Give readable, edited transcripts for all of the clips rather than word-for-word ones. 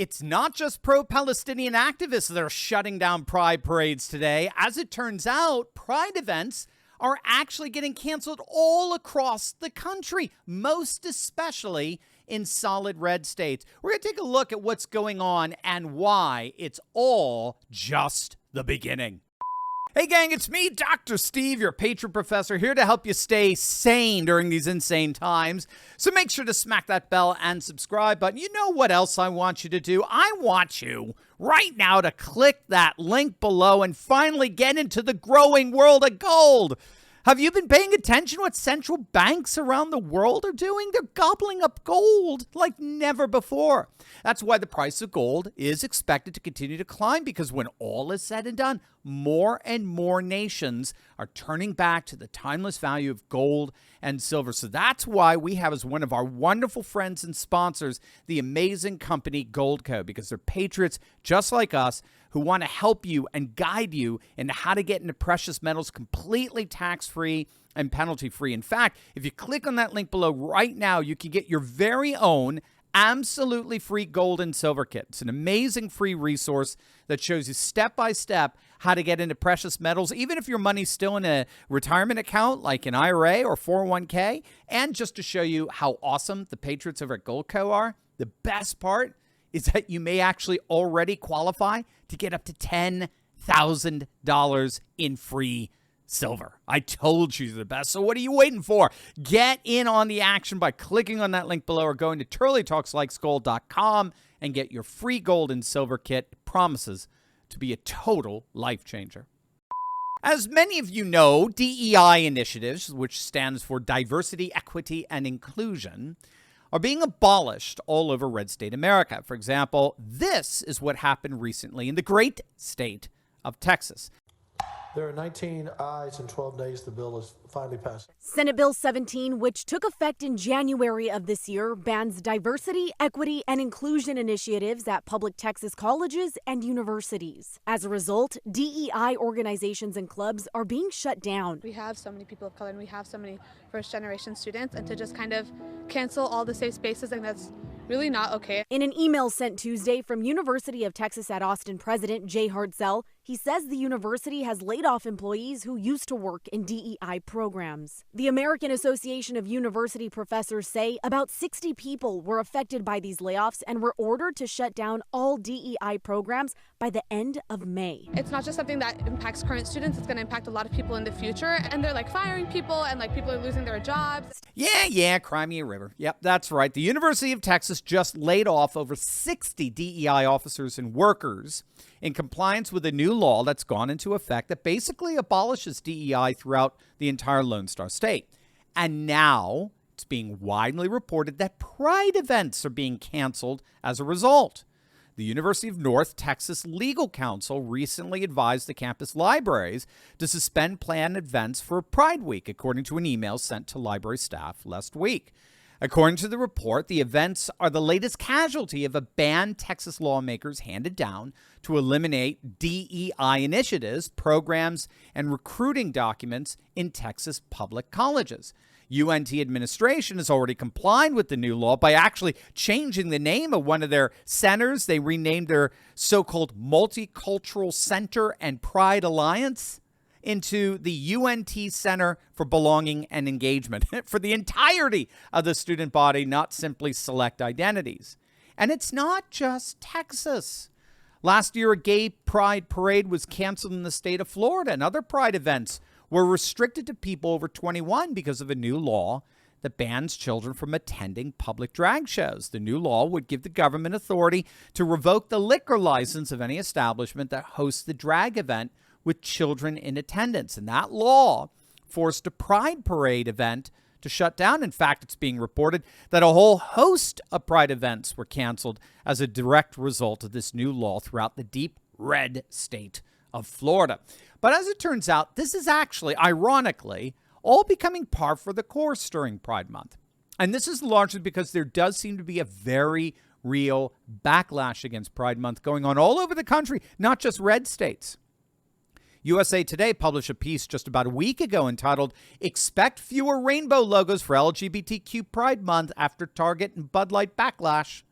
It's not just pro-Palestinian activists that are shutting down pride parades today. As it turns out, pride events are actually getting canceled all across the country, most especially in solid red states. We're going to take a look at what's going on and why it's all just the beginning. Hey gang, it's me, Dr. Steve, your patron professor, here to help you stay sane during these insane times. So make sure to smack that bell and subscribe button. You know what else I want you to do? I want you right now to click that link below and finally get into the growing world of gold. Have you been paying attention to what central banks around the world are doing? They're gobbling up gold like never before. That's why the price of gold is expected to continue to climb, because when all is said and done, more and more nations are turning back to the timeless value of gold and silver. So that's why we have as one of our wonderful friends and sponsors the amazing company Goldco, because they're patriots just like us who want to help you and guide you into how to get into precious metals completely tax-free and penalty-free. In fact, if you click on that link below right now, you can get your very own absolutely free gold and silver kit. It's an amazing free resource that shows you step-by-step how to get into precious metals, even if your money's still in a retirement account like an IRA or 401k, and just to show you how awesome the patriots over at Goldco are. The best part is that you may actually already qualify to get up to $10,000 in free silver. I told you the best. So what are you waiting for? Get in on the action by clicking on that link below or going to turleytalkslikesgold.com and get your free gold and silver kit. It promises to be a total life changer. As many of you know, DEI initiatives, which stands for Diversity, Equity, and Inclusion, are being abolished all over red state America. For example, this is what happened recently in the great state of Texas. There are 19 ayes and 12 nays. The bill is finally passed. Senate Bill 17, which took effect in January of this year, bans diversity, equity, and inclusion initiatives at public Texas colleges and universities. As a result, DEI organizations and clubs are being shut down. We have so many people of color and we have so many first-generation students, and to just kind of cancel all the safe spaces, and that's really not okay. In an email sent Tuesday from University of Texas at Austin President Jay Hartzell, he says the university has laid off employees who used to work in DEI programs. The American Association of University Professors say about 60 people were affected by these layoffs and were ordered to shut down all DEI programs by the end of May. It's not just something that impacts current students, it's going to impact a lot of people in the future, and they're like firing people and like people are losing their jobs. Yeah, cry me a river. Yep, that's right. The University of Texas just laid off over 60 DEI officers and workers in compliance with a new law that's gone into effect that basically abolishes DEI throughout the entire Lone Star State. And now it's being widely reported that pride events are being canceled as a result. The University of North Texas Legal Counsel recently advised the campus libraries to suspend planned events for Pride Week, according to an email sent to library staff last week. According to the report, the events are the latest casualty of a ban Texas lawmakers handed down to eliminate DEI initiatives, programs, and recruiting documents in Texas public colleges. UNT administration has already complied with the new law by actually changing the name of one of their centers. They renamed their so-called Multicultural Center and Pride Alliance into the UNT Center for Belonging and Engagement for the entirety of the student body, not simply select identities. And it's not just Texas. Last year, a gay pride parade was canceled in the state of Florida, and other pride events were restricted to people over 21 because of a new law that bans children from attending public drag shows. The new law would give the government authority to revoke the liquor license of any establishment that hosts the drag event with children in attendance. And that law forced a pride parade event to shut down. In fact, it's being reported that a whole host of pride events were canceled as a direct result of this new law throughout the deep red state of Florida. But as it turns out, this is actually, ironically, all becoming par for the course during Pride Month. And this is largely because there does seem to be a very real backlash against Pride Month going on all over the country, not just red states. USA Today published a piece just about a week ago entitled, "Expect Fewer Rainbow Logos for LGBTQ Pride Month After Target and Bud Light Backlash."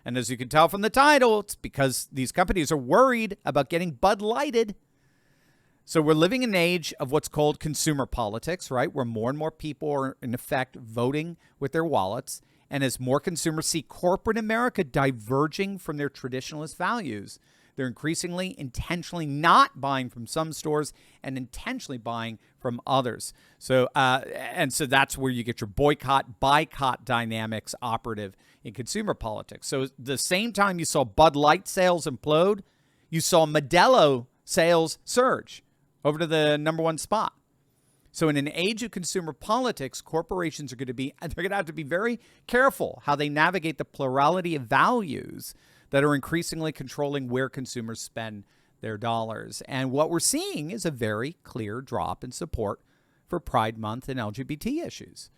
And as you can tell from the title, it's because these companies are worried about getting Bud Lighted. So we're living in an age of what's called consumer politics, right? Where more and more people are, in effect, voting with their wallets. And as more consumers see corporate America diverging from their traditionalist values, they're increasingly intentionally not buying from some stores and intentionally buying from others. So so that's where you get your boycott dynamics operative in consumer politics. So the same time you saw Bud Light sales implode, you saw Modelo sales surge over to the #1 spot. So in an age of consumer politics, corporations are going to have to be very careful how they navigate the plurality of values that are increasingly controlling where consumers spend their dollars. And what we're seeing is a very clear drop in support for Pride Month and LGBT issues.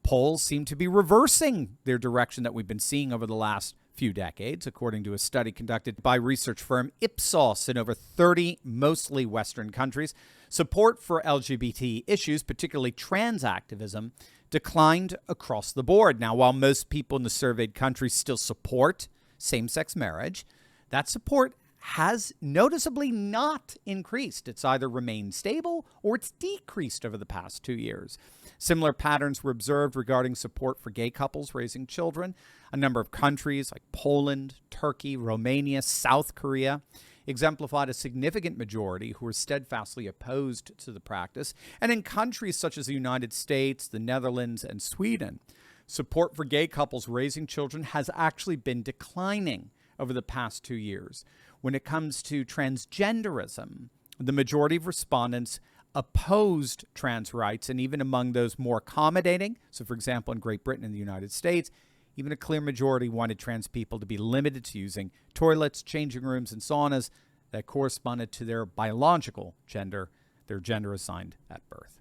Polls seem to be reversing their direction that we've been seeing over the last few decades, according to a study conducted by research firm Ipsos in over 30 mostly Western countries. Support for LGBT issues, particularly trans activism, declined across the board. Now, while most people in the surveyed countries still support same-sex marriage, that support has noticeably not increased. It's either remained stable or it's decreased over the past 2 years. Similar patterns were observed regarding support for gay couples raising children. A number of countries like Poland, Turkey, Romania, South Korea exemplified a significant majority who were steadfastly opposed to the practice. And in countries such as the United States, the Netherlands, and Sweden, support for gay couples raising children has actually been declining over the past 2 years. When it comes to transgenderism, the majority of respondents opposed trans rights, and even among those more accommodating, so for example, in Great Britain and the United States, even a clear majority wanted trans people to be limited to using toilets, changing rooms, and saunas that corresponded to their biological gender, their gender assigned at birth.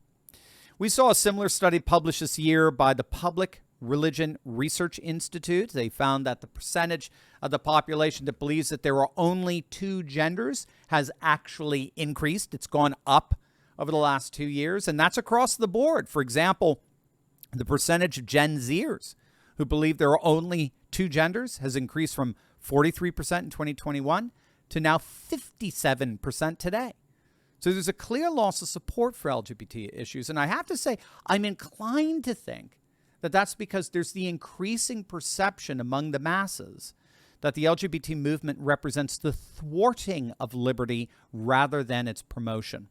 We saw a similar study published this year by the Public Religion Research Institute. They found that the percentage of the population that believes that there are only two genders has actually increased. It's gone up over the last 2 years, and that's across the board. For example, the percentage of Gen Zers who believe there are only two genders has increased from 43% in 2021 to now 57% today. So there's a clear loss of support for LGBT issues. And I have to say, I'm inclined to think that that's because there's the increasing perception among the masses that the LGBT movement represents the thwarting of liberty rather than its promotion.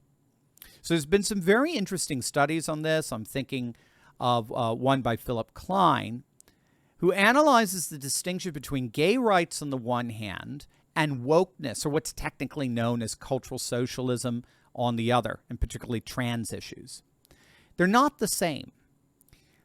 So there's been some very interesting studies on this. I'm thinking of one by Philip Klein, who analyzes the distinction between gay rights on the one hand and wokeness, or what's technically known as cultural socialism, on the other, and particularly trans issues. They're not the same.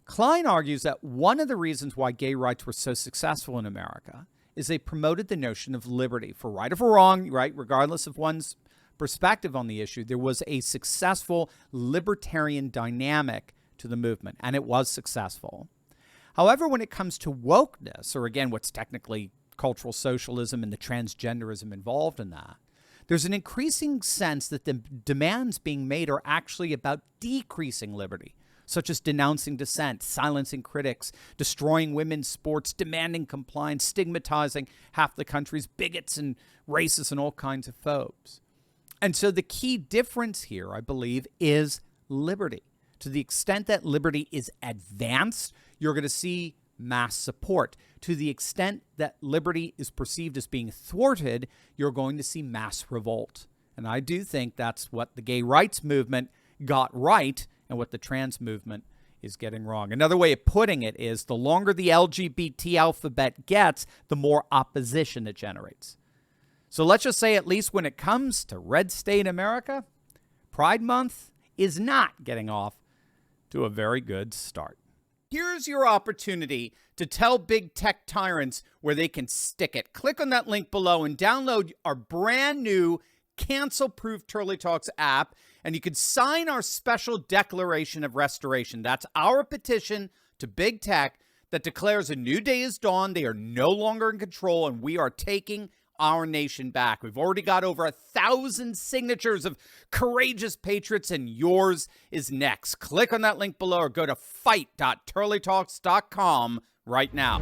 Klein argues that one of the reasons why gay rights were so successful in America is they promoted the notion of liberty. For right or for wrong, right, regardless of one's perspective on the issue, there was a successful libertarian dynamic to the movement, and it was successful. However, when it comes to wokeness, or again, what's technically cultural socialism and the transgenderism involved in that, there's an increasing sense that the demands being made are actually about decreasing liberty, such as denouncing dissent, silencing critics, destroying women's sports, demanding compliance, stigmatizing half the country's bigots and racists and all kinds of phobes. And so the key difference here, I believe, is liberty. To the extent that liberty is advanced, you're going to see mass support. To the extent that liberty is perceived as being thwarted, you're going to see mass revolt. And I do think that's what the gay rights movement got right and what the trans movement is getting wrong. Another way of putting it is the longer the LGBT alphabet gets, the more opposition it generates. So let's just say, at least when it comes to red state America, Pride Month is not getting off to a very good start. Here's your opportunity to tell big tech tyrants where they can stick it. Click on that link below and download our brand new cancel-proof Turley Talks app, and you can sign our special declaration of restoration. That's our petition to big tech that declares a new day is dawned. They are no longer in control, and we are taking our nation back. We've already got over 1,000 signatures of courageous patriots, and yours is next. Click on that link below or go to fight.turleytalks.com right now.